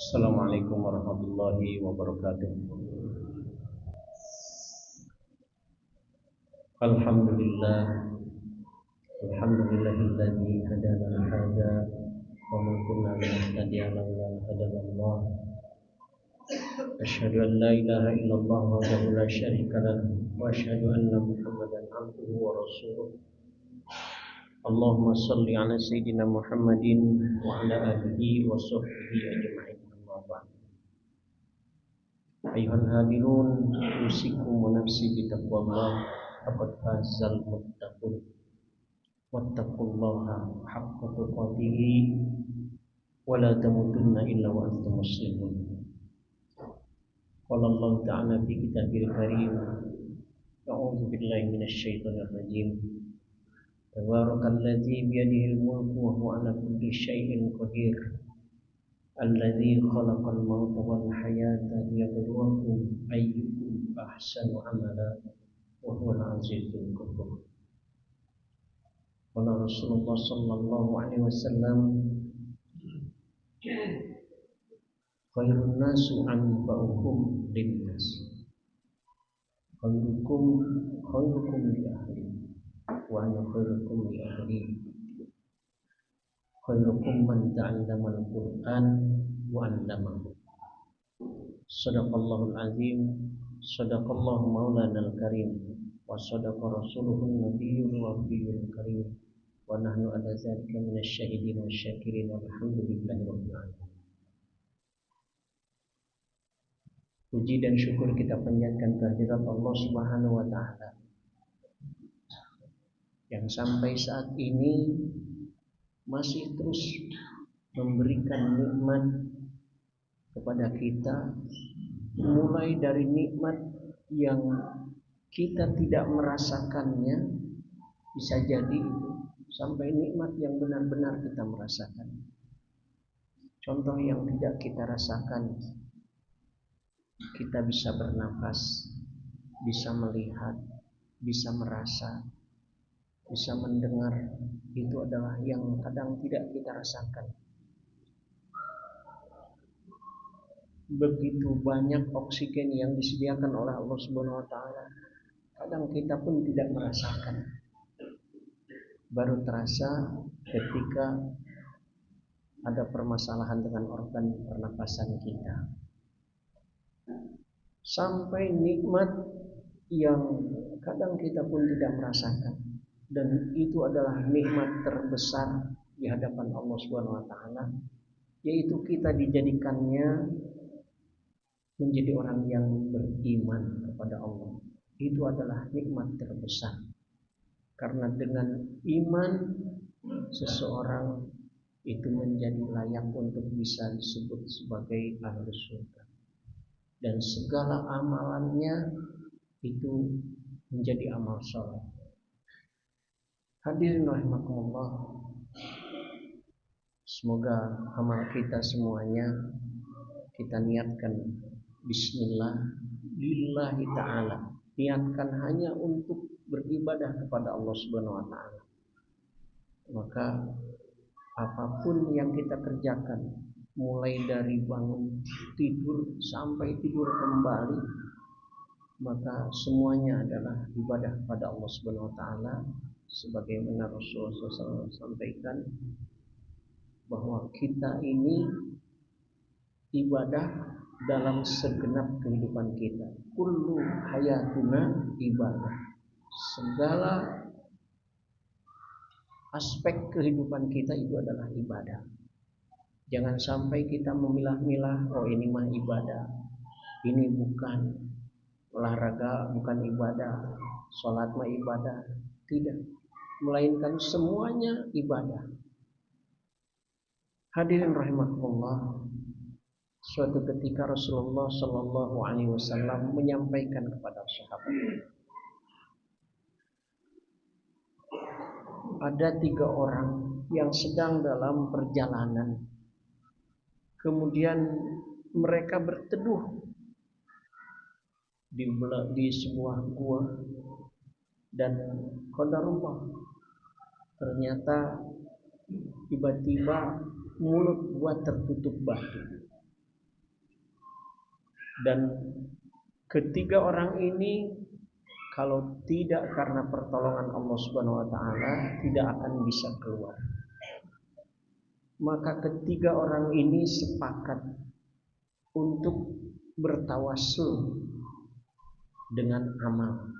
Assalamualaikum warahmatullahi wabarakatuh. Alhamdulillah, alhamdulillahilladzi hadana li hadza wa ma kunna linahtadiya laula an hadana Allah. Asyhadu an la ilaha illallah wahdahu la syarika lah wa asyhadu anna Muhammadan abduhu wa rasuluh. Allahumma shalli ala sayyidina Muhammadin wa ala alihi wa sahbihi ajma'in. Amma ba'd. Ayuhal hadirun, usikum wa nafsi bitaqwallah. Faqad fazal muttaqun wattaqullaha haqqa tuqatih wa la tamutunna illa wa antum muslimun. Qala Allah ta'ala fi kitabil karim, a'udzu billahi minasy syaithanir rajim. Tabarakalladzi biyadihil mulku wa huwa ala kulli syai'in qadir. Alladzi khalaqal mauta wal hayata liyabluwakum ayyukum ahsanu amala wa huwal azizul ghafur. Qala Rasulullah sallallahu alaihi wasallam, khairun nasu anfa'uhum linnas. Khairukum li ahli wa ana khairukum li ahli. Khairukum man ta'allama al-Qur'an wa 'allamahu. Shadaqallahul azim, shadaqallahu maulana al-karim, wa sadaqa rasuluhun nabiyyul wabiyyul karim, wa nahnu ala dzalika minasyahidin wasyakirin walhamdulillahi rabbil alamin. Puji dan syukur kita panjatkan kehadirat Allah Subhanahu wa taala yang sampai saat ini masih terus memberikan nikmat kepada kita, mulai dari nikmat yang kita tidak merasakannya, bisa jadi itu, sampai nikmat yang benar-benar kita merasakan. Contoh yang tidak kita rasakan, kita bisa bernafas, bisa melihat, bisa merasa, bisa mendengar, itu adalah yang kadang tidak kita rasakan. Begitu banyak oksigen yang disediakan oleh Allah Subhanahu wa taala, kadang kita pun tidak merasakan. Baru terasa ketika ada permasalahan dengan organ pernapasan kita. Sampai nikmat yang kadang kita pun tidak merasakan, dan itu adalah nikmat terbesar di hadapan Allah Subhanahu wa taala, yaitu kita dijadikannya menjadi orang yang beriman kepada Allah. Itu adalah nikmat terbesar. Karena dengan iman seseorang itu menjadi layak untuk bisa disebut sebagai ahli surga. Dan segala amalannya itu menjadi amal saleh. Hadirin rahimakumullah, semoga amal kita semuanya kita niatkan bismillah lillahi ta'ala, niatkan hanya untuk beribadah kepada Allah Subhanahu wa taala. Maka apapun yang kita kerjakan, mulai dari bangun tidur sampai tidur kembali, maka semuanya adalah ibadah pada Allah Subhanahu wa taala, sebagaimana Rasulullah SAW sampaikan bahwa kita ini ibadah dalam segenap kehidupan kita. Kullu hayatuna ibadah. Segala aspek kehidupan kita itu adalah ibadah. Jangan sampai kita memilah-milah, oh ini mah ibadah, ini bukan. Olahraga bukan ibadah, sholat mah ibadah. Tidak, melainkan semuanya ibadah. Hadirin rahimakumullah, suatu ketika Rasulullah Shallallahu Alaihi Wasallam menyampaikan kepada sahabat, ada 3 orang yang sedang dalam perjalanan, kemudian mereka berteduh di sebuah gua, dan qadarullah, ternyata tiba-tiba mulut gua tertutup batu. Dan ketiga orang ini kalau tidak karena pertolongan Allah Subhanahu wa taala tidak akan bisa keluar. Maka ketiga orang ini sepakat untuk bertawassul dengan amal.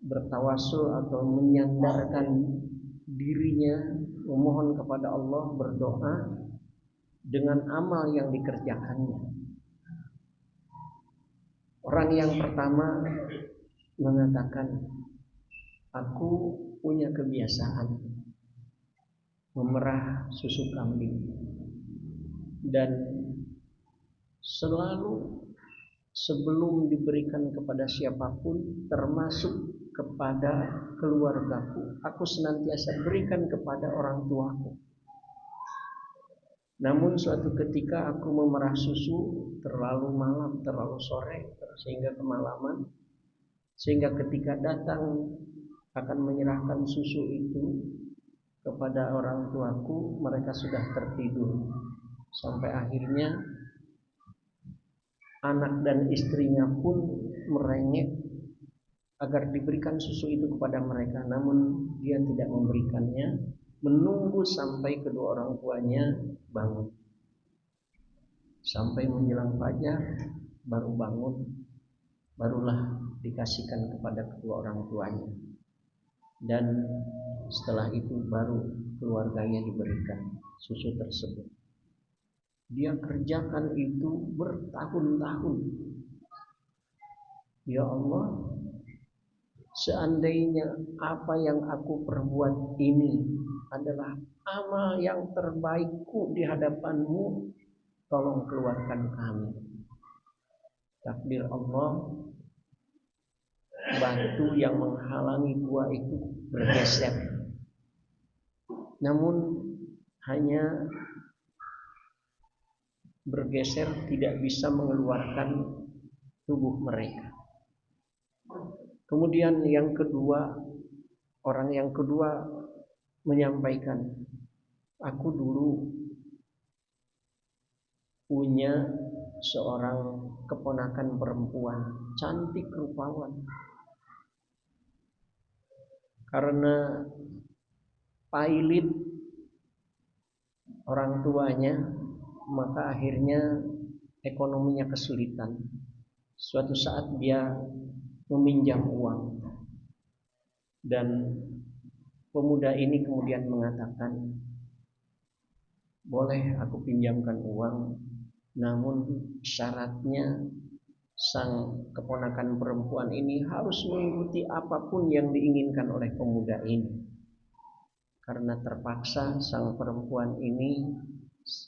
Bertawassul atau menyandarkan dirinya, memohon kepada Allah, berdoa dengan amal yang dikerjakannya. Orang yang pertama mengatakan, aku punya kebiasaan memerah susu kambing dan selalu sebelum diberikan kepada siapapun, termasuk kepada keluargaku, aku senantiasa berikan kepada orang tuaku. Namun suatu ketika aku memerah susu terlalu malam, terlalu sore, sehingga kemalaman, sehingga ketika datang akan menyerahkan susu itu kepada orang tuaku, mereka sudah tertidur. Sampai akhirnya anak dan istrinya pun merengek agar diberikan susu itu kepada mereka, namun dia tidak memberikannya, menunggu sampai kedua orang tuanya bangun. Sampai menjelang fajar baru bangun, barulah dikasihkan kepada kedua orang tuanya. Dan setelah itu baru keluarganya diberikan susu tersebut. Dia kerjakan itu bertahun-tahun. Ya Allah, seandainya apa yang aku perbuat ini adalah amal yang terbaikku di hadapanmu, tolong keluarkan kami. Takdir Allah, batu yang menghalangi buah itu bergeser. Namun hanya bergeser, tidak bisa mengeluarkan tubuh mereka. Kemudian yang kedua, orang yang kedua menyampaikan, aku dulu punya seorang keponakan perempuan, cantik rupawan. Karena pailit orang tuanya, maka akhirnya ekonominya kesulitan. Suatu saat dia meminjam uang, dan pemuda ini kemudian mengatakan, boleh aku pinjamkan uang, namun syaratnya sang keponakan perempuan ini harus mengikuti apapun yang diinginkan oleh pemuda ini. Karena terpaksa sang perempuan ini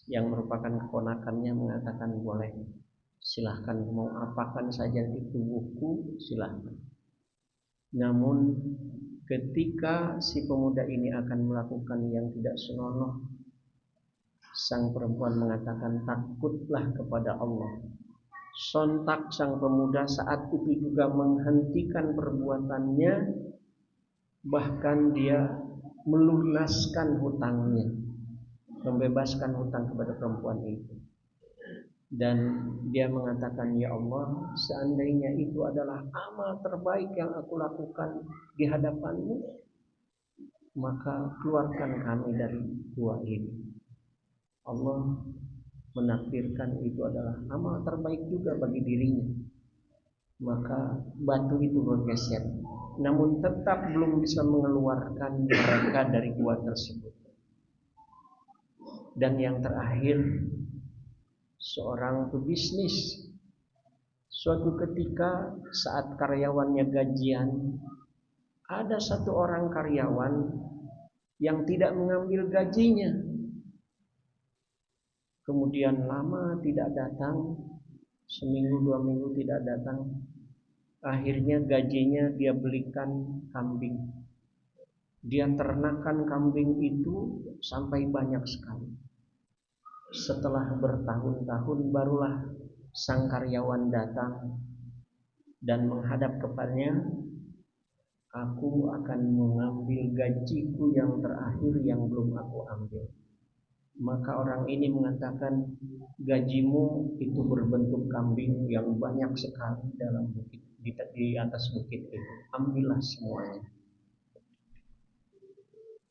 yang merupakan keponakannya mengatakan, boleh, silahkan, mau apakan saja di tubuhku, silahkan. Namun ketika si pemuda ini akan melakukan yang tidak senonoh, sang perempuan mengatakan, takutlah kepada Allah. Sontak sang pemuda saat itu juga menghentikan perbuatannya, bahkan dia melunaskan hutangnya, membebaskan hutang kepada perempuan itu. Dan dia mengatakan, ya Allah, seandainya itu adalah amal terbaik yang aku lakukan di hadapanmu, maka keluarkan kami dari gua ini. Allah menakdirkan itu adalah amal terbaik juga bagi dirinya. Maka batu itu bergeser, namun tetap belum bisa mengeluarkan mereka dari gua tersebut. Dan yang terakhir, seorang pebisnis. Suatu ketika saat karyawannya gajian, ada satu orang karyawan yang tidak mengambil gajinya. Kemudian lama tidak datang, seminggu 2 minggu tidak datang. Akhirnya gajinya dia belikan kambing. Dia ternakan kambing itu sampai banyak sekali. Setelah bertahun-tahun barulah sang karyawan datang dan menghadap kepadanya, aku akan mengambil gajiku yang terakhir yang belum aku ambil. Maka orang ini mengatakan, gajimu itu berbentuk kambing yang banyak sekali dalam bukit, di atas bukit itu. Ambillah semuanya.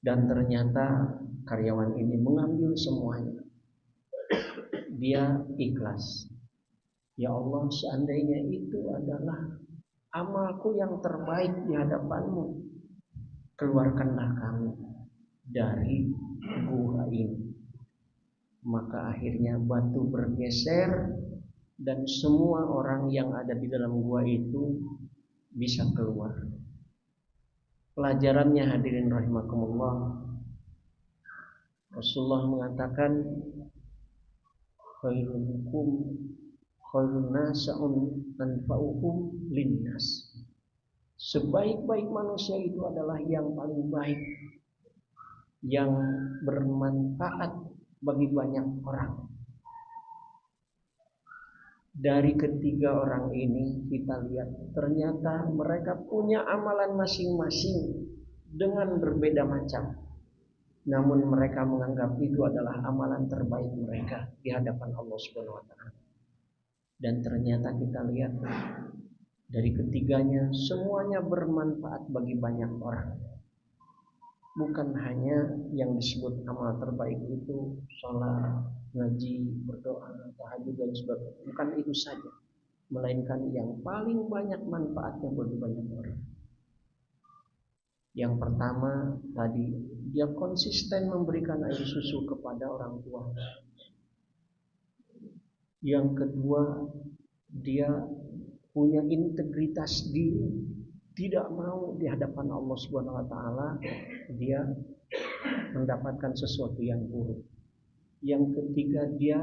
Dan ternyata karyawan ini mengambil semuanya. Dia ikhlas. Ya Allah, seandainya itu adalah amalku yang terbaik di hadapanmu, keluarkanlah kami dari gua ini. Maka akhirnya batu bergeser dan semua orang yang ada di dalam gua itu bisa keluar. Pelajarannya hadirin rahimakumullah, Rasulullah mengatakan, khairukum khairun nasa'un anfa'uhum linnas. Sebaik-baik manusia itu adalah yang paling baik, yang bermanfaat bagi banyak orang. Dari ketiga orang ini kita lihat ternyata mereka punya amalan masing-masing dengan berbeda macam. Namun mereka menganggap itu adalah amalan terbaik mereka di hadapan Allah Subhanahu wa taala. Dan ternyata kita lihat dari ketiganya semuanya bermanfaat bagi banyak orang. Bukan hanya yang disebut amal terbaik itu sholat, ngaji, berdoa, tahajud dan sebagainya. Bukan itu saja, melainkan yang paling banyak manfaatnya bagi banyak orang. Yang pertama tadi, dia konsisten memberikan air susu kepada orang tua. Yang kedua, dia punya integritas diri, tidak mau di hadapan Allah Subhanahu wa taala dia mendapatkan sesuatu yang buruk. Yang ketiga, dia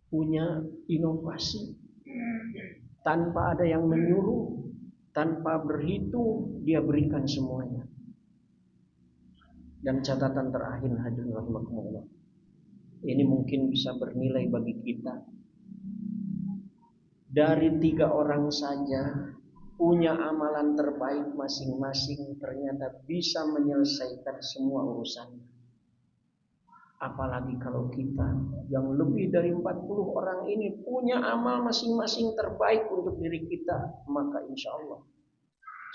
punya inovasi. Tanpa ada yang menyuruh, tanpa berhitung, dia berikan semuanya. Dan catatan terakhir hadirin rahimakumullah, ini mungkin bisa bernilai bagi kita. Dari tiga orang saja punya amalan terbaik masing-masing, ternyata bisa menyelesaikan semua urusannya. Apalagi kalau kita yang lebih dari 40 orang ini punya amal masing-masing terbaik untuk diri kita, maka insya Allah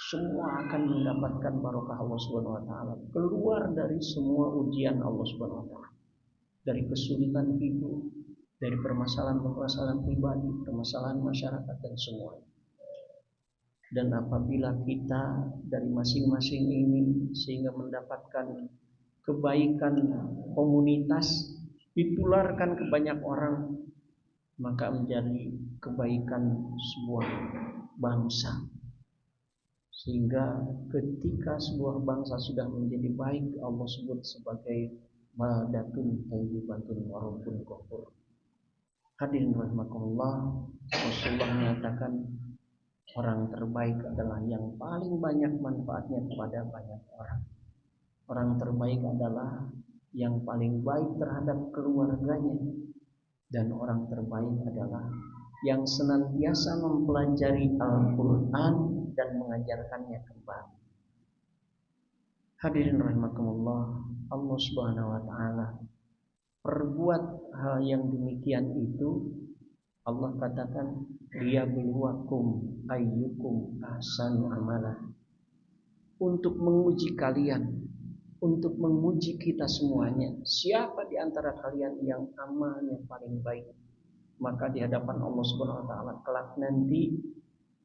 semua akan mendapatkan barokah Allah Subhanahu wa taala, keluar dari semua ujian Allah Subhanahu wa taala, dari kesulitan hidup, dari permasalahan-permasalahan pribadi, permasalahan masyarakat dan semuanya. Dan apabila kita dari masing-masing ini sehingga mendapatkan kebaikan komunitas, ditularkan ke banyak orang, maka menjadi kebaikan sebuah bangsa. Sehingga ketika sebuah bangsa sudah menjadi baik, Allah sebut sebagai baldatun thayyibatun wa rabbun ghafur. Hadirin rahimakumullah, Rasulullah mengatakan orang terbaik adalah yang paling banyak manfaatnya kepada banyak orang. Orang terbaik adalah yang paling baik terhadap keluarganya. Dan orang terbaik adalah yang senantiasa mempelajari Al-Quran dan mengajarkannya kembali. Hadirin rahimakumullah, Allah Subhanahu wa taala perbuat hal yang demikian itu. Allah katakan, liyabluwakum ayyukum ahsanu amala, untuk menguji kalian, untuk menguji kita semuanya, siapa di antara kalian yang amalnya paling baik. Maka di hadapan Allah Subhanahu wa taala kelak nanti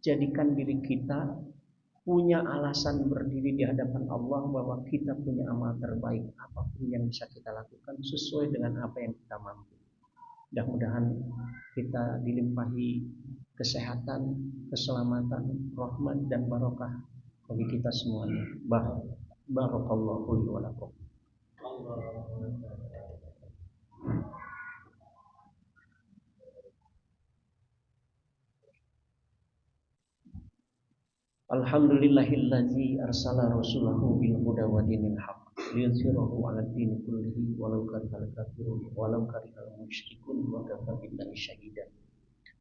jadikan diri kita punya alasan berdiri di hadapan Allah bahwa kita punya amal terbaik, apapun yang bisa kita lakukan sesuai dengan apa yang kita mampu. Mudah-mudahan kita dilimpahi kesehatan, keselamatan, rahmat dan barokah bagi kita semuanya. Barakallahu li wa lakum. Alhamdulillahillazi arsala rasulahu bil huda wa dinil haq liyudhhirahu 'ala ad-din kullihi walau karihal kafirun walau karihal musyrikun wa kafa billahi shahida.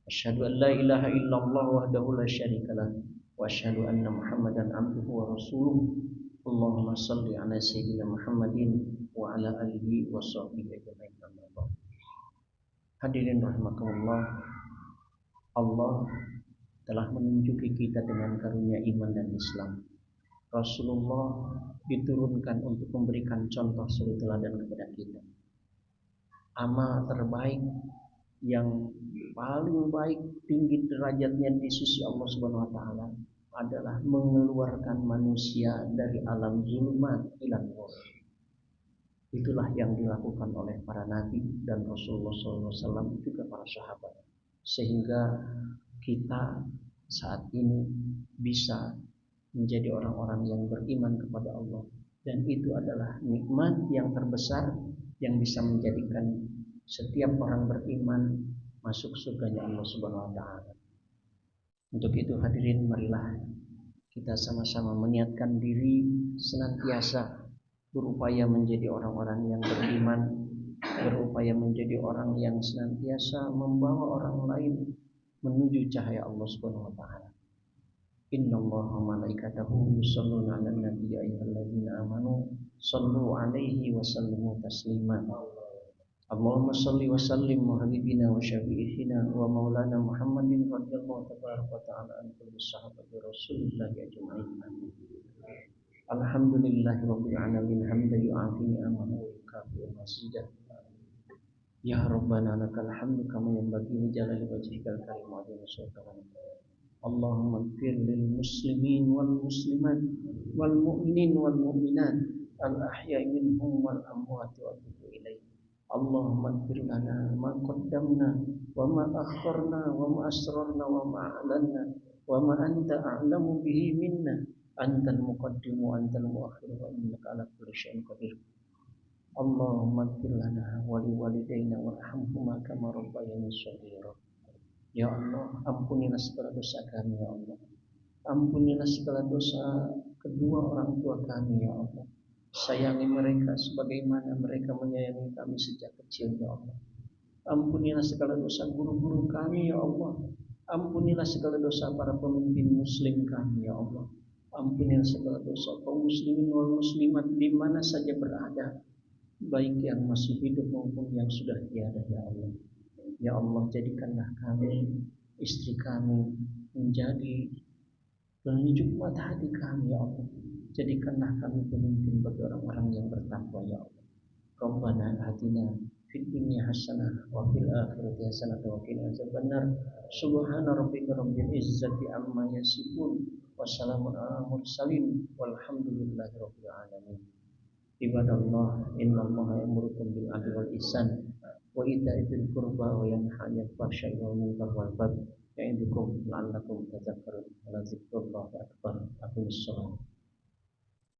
Asyhadu an la ilaha illallah wahdahu la syarikalah wa asyhadu anna Muhammadan abduhu wa rasuluh. Allahumma shalli 'ala sayyidina Muhammadin wa ala alihi wa sahbihi ajma'in. Hadirin rahimakumullah, Allah telah menunjuki kita dengan karunia iman dan Islam. Rasulullah diturunkan untuk memberikan contoh suri teladan kepada kita. Amal terbaik yang paling baik tinggi derajatnya di sisi Allah Subhanahu wa taala adalah mengeluarkan manusia dari alam zulumat ila nur. Itulah yang dilakukan oleh para nabi dan Rasulullah SAW, juga para sahabat, sehingga kita saat ini bisa menjadi orang-orang yang beriman kepada Allah, dan itu adalah nikmat yang terbesar yang bisa menjadikan setiap orang beriman masuk surganya Allah Subhanahu wa taala. Untuk itu hadirin, marilah kita sama-sama meniatkan diri senantiasa berupaya menjadi orang-orang yang beriman, berupaya menjadi orang yang senantiasa membawa orang lain menuju cahaya Allah Subhanahu wa taala. Innallaha malaikatahu yusholluna 'alan nabiyyi ayyuhalladzina amanu shallu 'alaihi wa sallimu taslima. Allahumma shalli wa sallim wa habibina wa syafi'ina wa maulana Muhammadin radhiyallahu tabaraka wa ta'ala an kulli sahabati Rasulillah ajma'in. Alhamdulillahi rabbil alamin hamdan yu'afini amanu wa yukafi masjidah. Ya Rabbana lakal hamdu kama yanbaghi li jalali wajhikal karim wa azimi sultanika. Allahumma ighfir lil muslimin wal muslimat wal mu'minin wal mu'minat al ahya'i minhum wal amwat wa atubu ilaih. Allahumma ighfir lana ma qaddamna wa ma akharna wa ma asrarna wa ma a'lanna wa ma anta a'lamu bihi minna antal muqaddimu antal muakhir wa innaka ala kulli syai'in qadir. Allahumma ighfir lana wa li walidayna warhamhuma kama rabbayani shaghira. Ya Allah, ampunilah segala dosa kami ya Allah. Ampunilah segala dosa kedua orang tua kami ya Allah. Sayangi mereka sebagaimana mereka menyayangi kami sejak kecil ya Allah. Ampunilah segala dosa guru-guru kami ya Allah. Ampunilah segala dosa para pemimpin muslim kami ya Allah. Ampunilah segala dosa kaum muslimin wal muslimat di mana saja berada, baik yang masih hidup maupun yang sudah tiada ya Allah. Ya Allah, jadikanlah kami, istri kami menjadi penunjuk mata hati kami ya Allah. Jadikanlah kami pemimpin bagi orang-orang yang bertakwa ya Allah. Rabbana atina fid dunya hasanah wa fil akhirati hasanah wa qina azabannar. Subhana rabbika rabbil izzati amma yasifun wa salamun alal mursalin walhamdulillahi rabbil alamin. Ibadallah, innallaha ya'murukum bil 'adli wal ihsan wa ita'i dzil qurba wa yanha 'anil fahsya'i wal munkar wal baghi ya'idukum la'allakum tadhakkarun. Wa la dzikrullahi akbar. Aqimissalam.